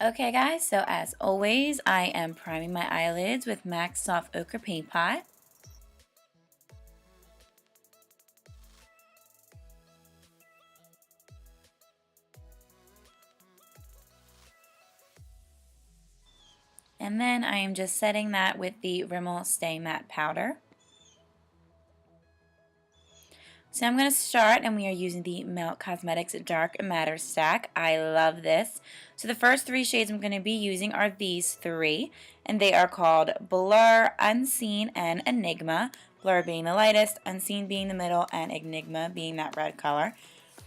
Okay guys, so as always, I am priming my eyelids with MAC Soft Ochre Paint Pot. And then I am just setting that with the Rimmel Stay Matte Powder. So I'm going to start, and we are using the Melt Cosmetics Dark Matter Stack. I love this. So the first three shades I'm going to be using are these three, and they are called Blur, Unseen, and Enigma. Blur being the lightest, Unseen being the middle, and Enigma being that red color.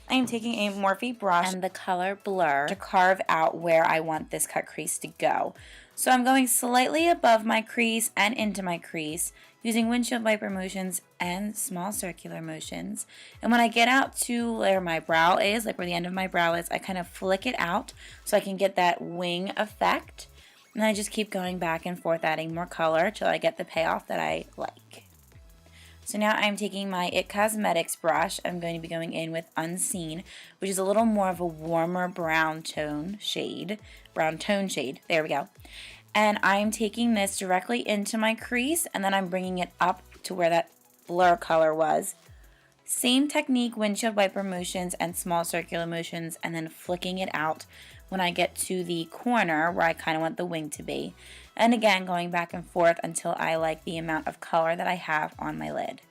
I am taking a Morphe brush and the color Blur to carve out where I want this cut crease to go. So I'm going slightly above my crease and into my crease using windshield wiper motions and small circular motions. And when I get out to where my brow is, like where the end of my brow is, I kind of flick it out so I can get that wing effect. And I just keep going back and forth adding more color till I get the payoff that I like. So now I'm taking my IT Cosmetics brush. I'm going to be going in with Unseen, which is a little more of a warmer brown tone shade. There we go. And I'm taking this directly into my crease, and then I'm bringing it up to where that Blur color was. Same technique, windshield wiper motions and small circular motions, and then flicking it out when I get to the corner where I kind of want the wing to be. And again, going back and forth until I like the amount of color that I have on my lid.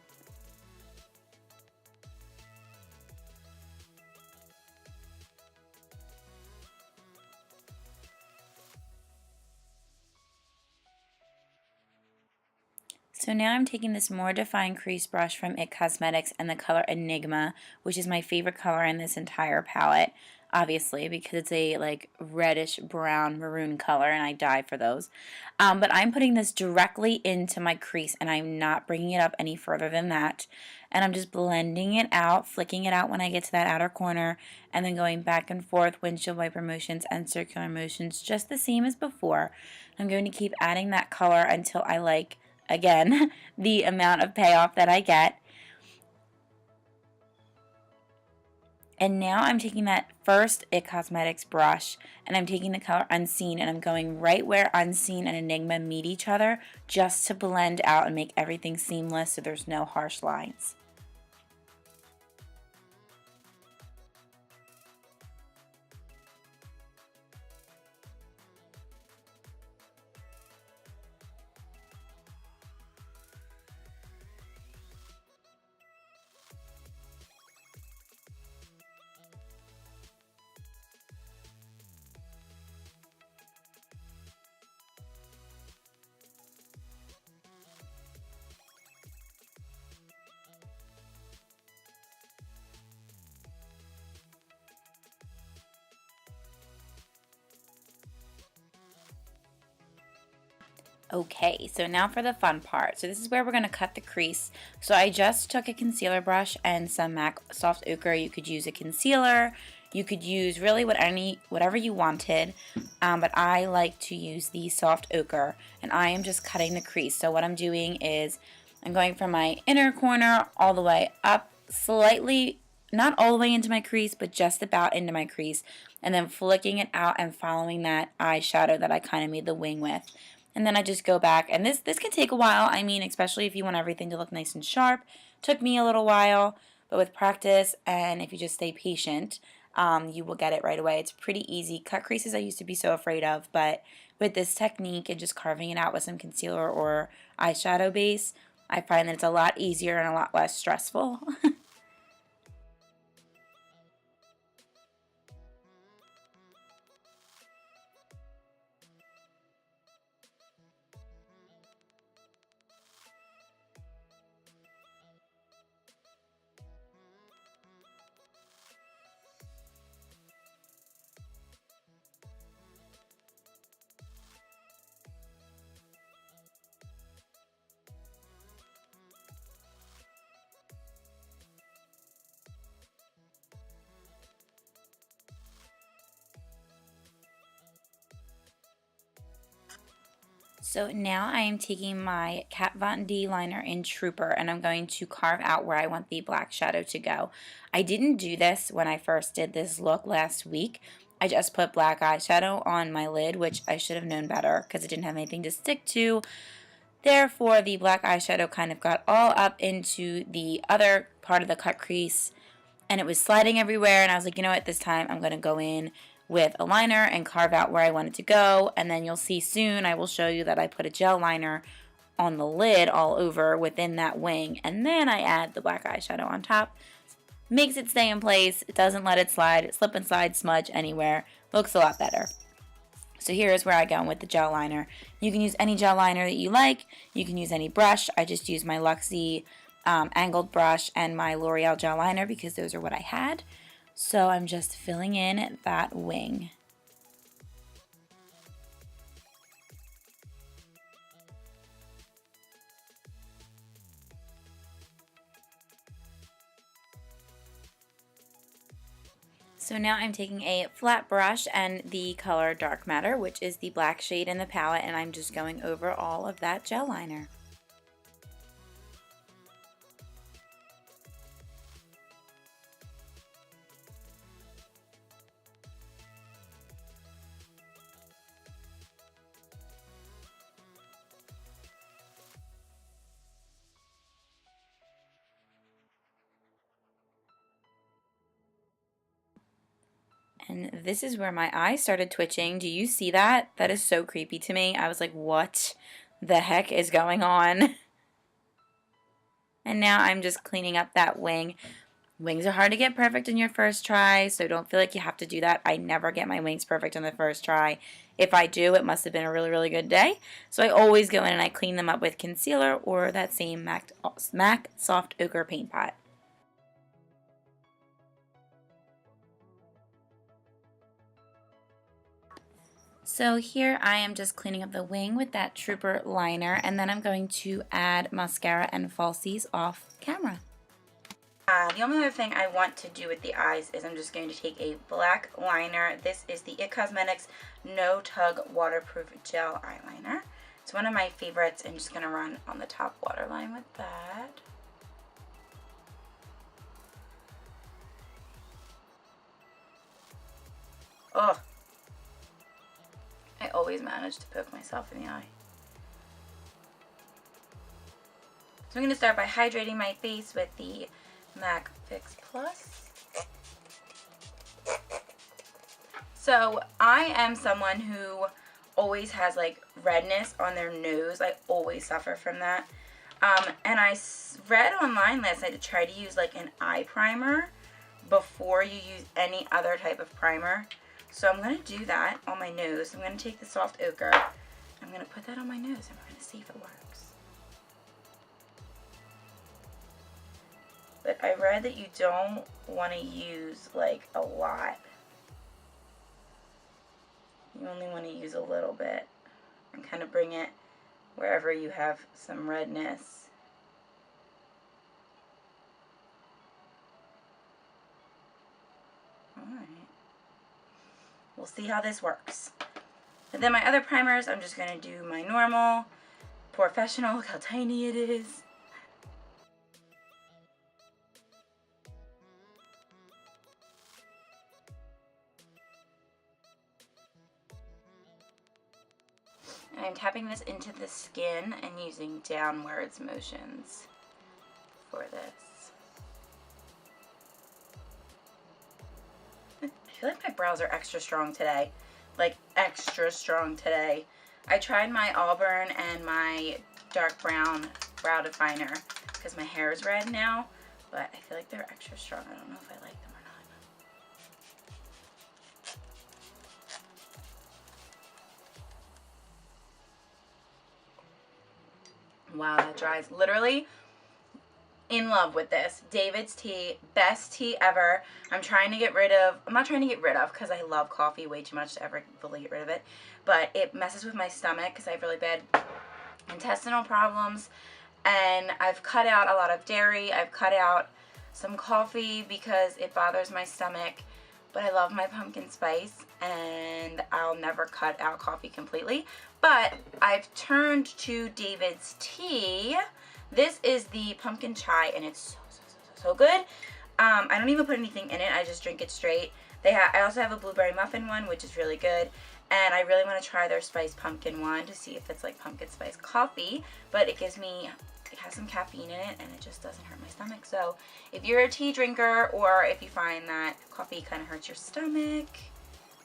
So now I'm taking this more defined crease brush from IT Cosmetics and the color Enigma, which is my favorite color in this entire palette, obviously, because it's a like reddish brown maroon color and I die for those. But I'm putting this directly into my crease and I'm not bringing it up any further than that. And I'm just blending it out, flicking it out when I get to that outer corner, and then going back and forth, windshield wiper motions and circular motions, just the same as before. I'm going to keep adding that color until I like, again, the amount of payoff that I get. And now I'm taking that first IT Cosmetics brush and I'm taking the color Unseen and I'm going right where Unseen and Enigma meet each other just to blend out and make everything seamless so there's no harsh lines. Okay, so now for the fun part. So this is where we're going to cut the crease. So I just took a concealer brush and some MAC Soft Ochre. You could use a concealer. You could use really whatever you wanted. But I like to use the Soft Ochre. And I am just cutting the crease. So what I'm doing is I'm going from my inner corner all the way up slightly, not all the way into my crease, but just about into my crease. And then flicking it out and following that eyeshadow that I kind of made the wing with. And then I just go back, and this can take a while. I mean, especially if you want everything to look nice and sharp. Took me a little while, but with practice and if you just stay patient, you will get it right away. It's pretty easy. Cut creases I used to be so afraid of, but with this technique and just carving it out with some concealer or eyeshadow base, I find that it's a lot easier and a lot less stressful. So now I am taking my Kat Von D liner in Trooper and I'm going to carve out where I want the black shadow to go. I didn't do this when I first did this look last week. I just put black eyeshadow on my lid, which I should have known better because it didn't have anything to stick to. Therefore, the black eyeshadow kind of got all up into the other part of the cut crease and it was sliding everywhere, and I was like, you know what, this time I'm going to go in with a liner and carve out where I want it to go, and then you'll see soon I will show you that I put a gel liner on the lid all over within that wing, and then I add the black eyeshadow on top. Makes it stay in place, it doesn't let it slide, slip and slide, smudge anywhere, looks a lot better. So here is where I go with the gel liner. You can use any gel liner that you like, you can use any brush. I just use my Luxie angled brush and my L'Oreal gel liner because those are what I had. So I'm just filling in that wing. So now I'm taking a flat brush and the color Dark Matter, which is the black shade in the palette, and I'm just going over all of that gel liner. And this is where my eyes started twitching. Do you see that? That is so creepy to me. I was like, what the heck is going on? And now I'm just cleaning up that wing. Wings are hard to get perfect in your first try, so don't feel like you have to do that. I never get my wings perfect on the first try. If I do, it must have been a really, really good day. So I always go in and I clean them up with concealer or that same MAC Soft Ochre paint pot. So here I am just cleaning up the wing with that Trooper liner, and then I'm going to add mascara and falsies off camera. The only other thing I want to do with the eyes is I'm just going to take a black liner. This is the It Cosmetics No Tug Waterproof Gel Eyeliner. It's one of my favorites. I'm just going to run on the top waterline with that. Ugh. I always manage to poke myself in the eye. So I'm going to start by hydrating my face with the MAC Fix Plus. So I am someone who always has like redness on their nose. I always suffer from that. And I read online last night to try to use like an eye primer before you use any other type of primer. So I'm going to do that on my nose. I'm going to take the soft ochre. I'm going to put that on my nose and we're going to see if it works. But I read that you don't want to use like a lot. You only want to use a little bit and kind of bring it wherever you have some redness. Alright. We'll see how this works. And then my other primers, I'm just going to do my normal, professional. Look how tiny it is. And I'm tapping this into the skin and using downwards motions for this. I feel like my brows are extra strong today. Like extra strong today. I tried my Auburn and my dark brown brow definer because my hair is red now, but I feel like they're extra strong. I don't know if I like them or not. Wow, that dries. Literally in love with this. David's tea, best tea ever. I'm trying to get rid of, I'm not trying to get rid of because I love coffee way too much to ever fully get rid of it, but it messes with my stomach because I have really bad intestinal problems, and I've cut out a lot of dairy. I've cut out some coffee because it bothers my stomach, but I love my pumpkin spice, and I'll never cut out coffee completely. But I've turned to David's tea. This is the pumpkin chai, and it's so good. I don't even put anything in it. I just drink it straight. I also have a blueberry muffin one, which is really good. And I really want to try their spiced pumpkin one to see if it's like pumpkin spice coffee. But it has some caffeine in it, and it just doesn't hurt my stomach. So if you're a tea drinker, or if you find that coffee kind of hurts your stomach,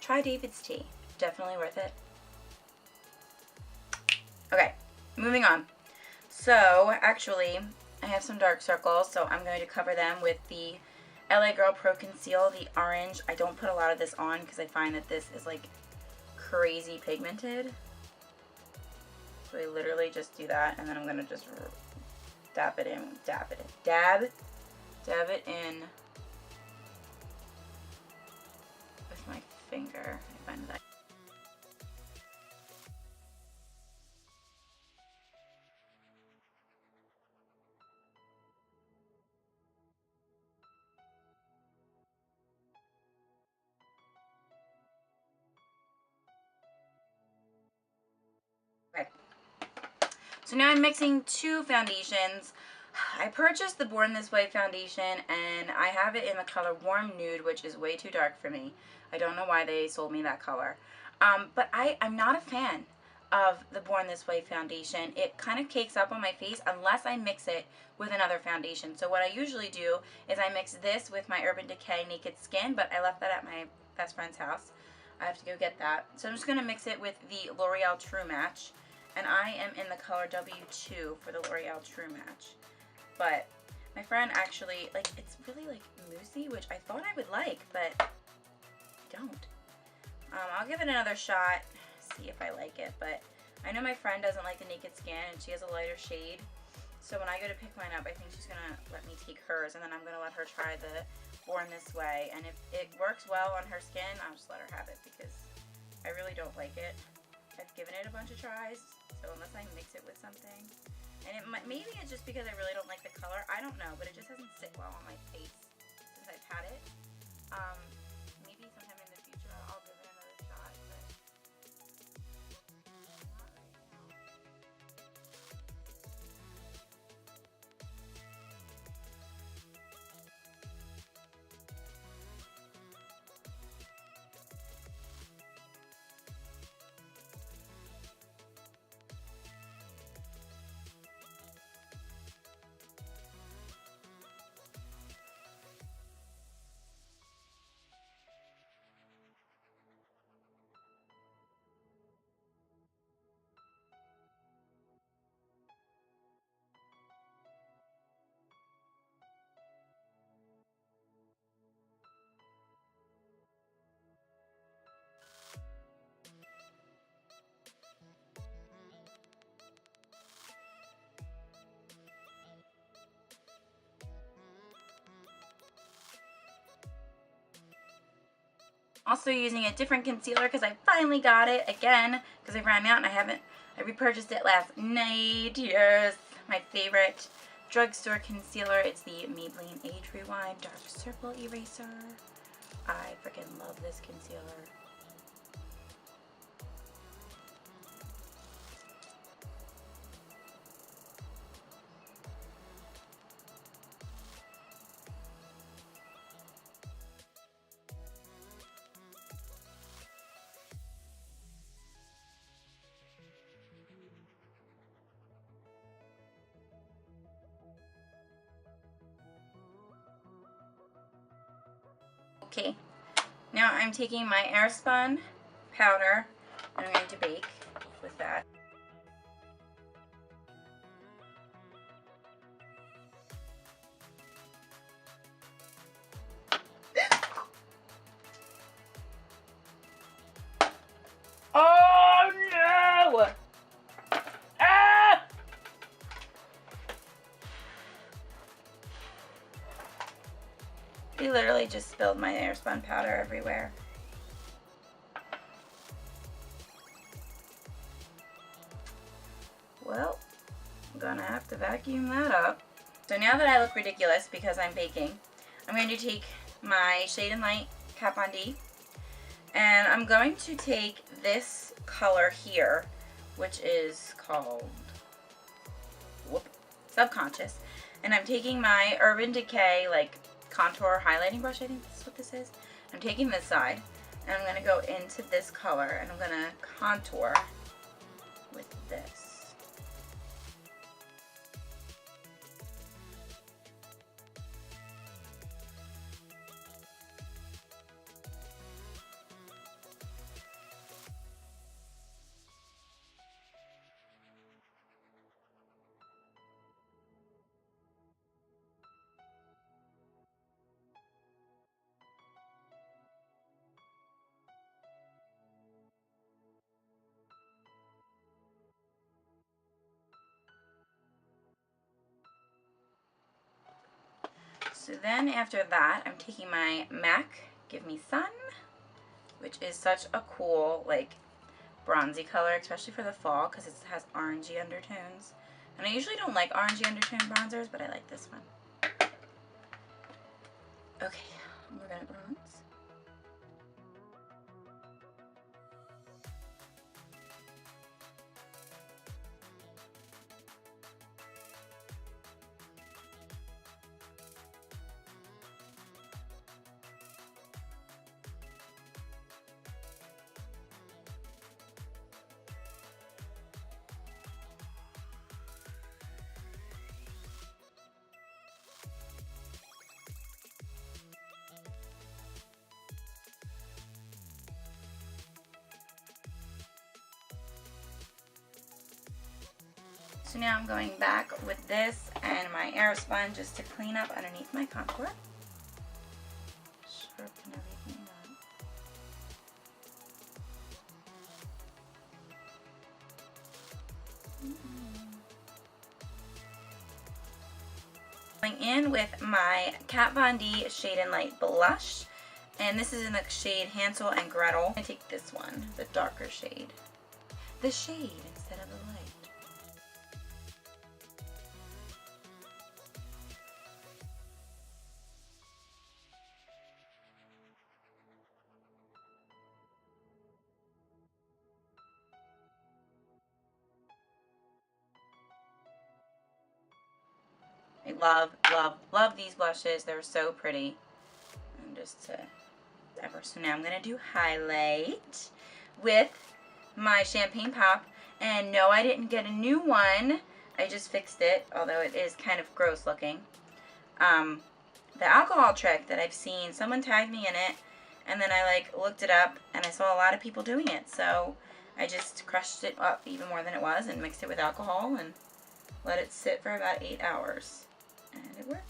try David's tea. Definitely worth it. Okay, moving on. So actually, I have some dark circles, so I'm going to cover them with the LA Girl Pro Conceal, the orange. I don't put a lot of this on because I find that this is like crazy pigmented. So I literally just do that, and then I'm going to just dab it in with my finger. I find that. Okay. So now I'm mixing two foundations. I purchased the Born This Way foundation, and I have it in the color Warm Nude, which is way too dark for me. I don't know why they sold me that color. But I'm not a fan of the Born This Way foundation. It kind of cakes up on my face unless I mix it with another foundation. So what I usually do is I mix this with my Urban Decay Naked Skin, but I left that at my best friend's house. I have to go get that. So I'm just going to mix it with the L'Oreal True Match. And I am in the color W2 for the L'Oreal True Match. But my friend actually, like, it's really like moussey, which I thought I would like, but I don't. I'll give it another shot, see if I like it. But I know my friend doesn't like the Naked Skin, and she has a lighter shade. So when I go to pick mine up, I think she's going to let me take hers, and then I'm going to let her try the Born This Way. And if it works well on her skin, I'll just let her have it, because I really don't like it. I've given it a bunch of tries, so unless I mix it with something. And maybe it's just because I really don't like the color. I don't know, but it just doesn't sit well on my face since I've had it. Maybe sometime in the future I'll give it another shot, but not right now. Also using a different concealer because I finally got it again because I ran out and I repurchased it last night. Here's my favorite drugstore concealer. It's the Maybelline Age Rewind Dark Circle Eraser. I freaking love this concealer. Okay, now I'm taking my Airspun powder and I'm going to bake with that. Oh no! Ah! I literally just spilled my Airspun powder everywhere. Well, I'm gonna have to vacuum that up. So now that I look ridiculous because I'm baking, I'm going to take my Shade and Light Kat Von D, And I'm going to take this color here, which is called Subconscious. And I'm taking my Urban Decay like contour highlighting brush, I think this is what this is. I'm taking this side and I'm going to go into this color and I'm going to contour with this. So then after that, I'm taking my MAC Give Me Sun, which is such a cool, like, bronzy color, especially for the fall, because it has orangey undertones. And I usually don't like orangey undertone bronzers, but I like this one. Okay, we're gonna bronze. So now I'm going back with this and my air sponge just to clean up underneath my contour. Sharpen everything up. Going in with my Kat Von D Shade and Light blush, and this is in the shade Hansel and Gretel. I'm going to take this one, the darker shade. The shade instead of the light. I love, love, love these blushes. They're so pretty. And just to ever. So now I'm going to do highlight with my Champagne Pop. And no, I didn't get a new one. I just fixed it, although it is kind of gross looking. The alcohol trick that I've seen, someone tagged me in it, and then I like looked it up, and I saw a lot of people doing it. So I just crushed it up even more than it was and mixed it with alcohol and let it sit for about 8 hours. And it worked.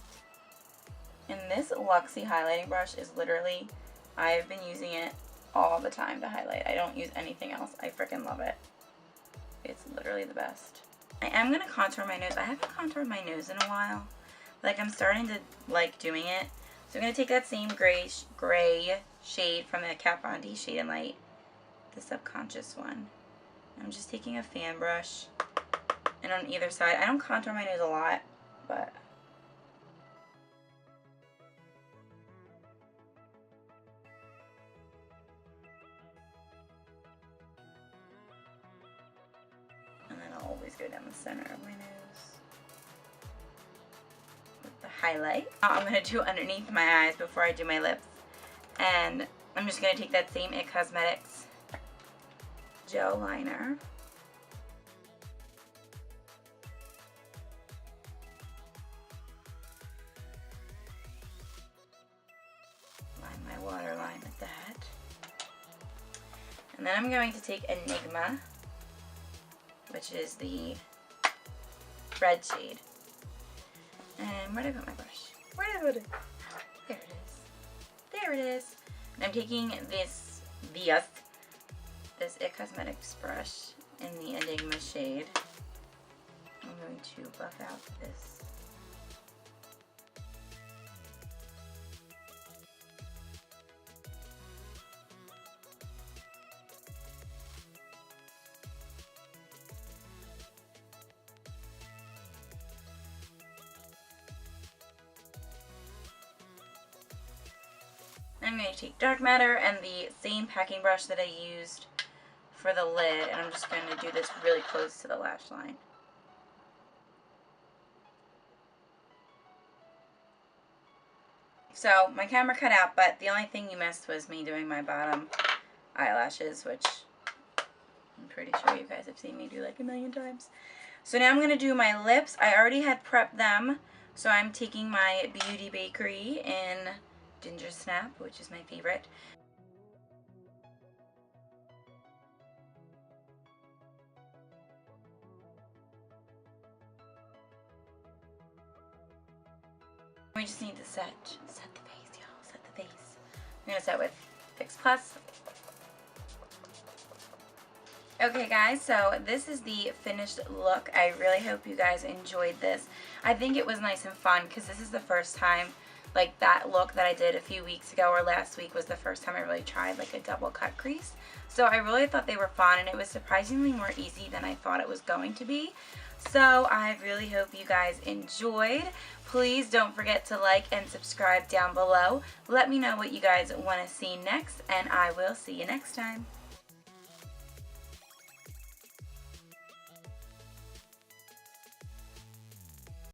And this Luxie highlighting brush is literally, I've been using it all the time to highlight. I don't use anything else. I freaking love it. It's literally the best. I am going to contour my nose. I haven't contoured my nose in a while. Like, I'm starting to like doing it. So I'm going to take that same gray shade from the Kat Von D Shade and Light, the Subconscious one. I'm just taking a fan brush, and on either side, I don't contour my nose a lot, but and then I'll always go down the center of my nose with the highlight. Now I'm going to do underneath my eyes before I do my lips, and I'm just going to take that same It Cosmetics gel liner. Line my waterline with that. And then I'm going to take Enigma, which is the red shade. And where did I put my brush? Where did I put it? There it is. There it is. And I'm taking this It Cosmetics brush in the Enigma shade. I'm going to buff out this. I'm going to take dark matter and the same packing brush that I used for the lid, and I'm just going to do this really close to the lash line. So my camera cut out, but the only thing you missed was me doing my bottom eyelashes, which I'm pretty sure you guys have seen me do like a million times. So now I'm going to do my lips. I already had prepped them, so I'm taking my Beauty Bakery in Ginger Snap, which is my favorite. We just need to set the face, y'all. Set the face. I'm going to set with Fix Plus. Okay guys, so this is the finished look. I really hope you guys enjoyed this. I think it was nice and fun because this is the first time, like that look that I did a few weeks ago or last week was the first time I really tried like a double cut crease. So I really thought they were fun, and it was surprisingly more easy than I thought it was going to be. So I really hope you guys enjoyed. Please don't forget to like and subscribe down below. Let me know what you guys want to see next, and I will see you next time.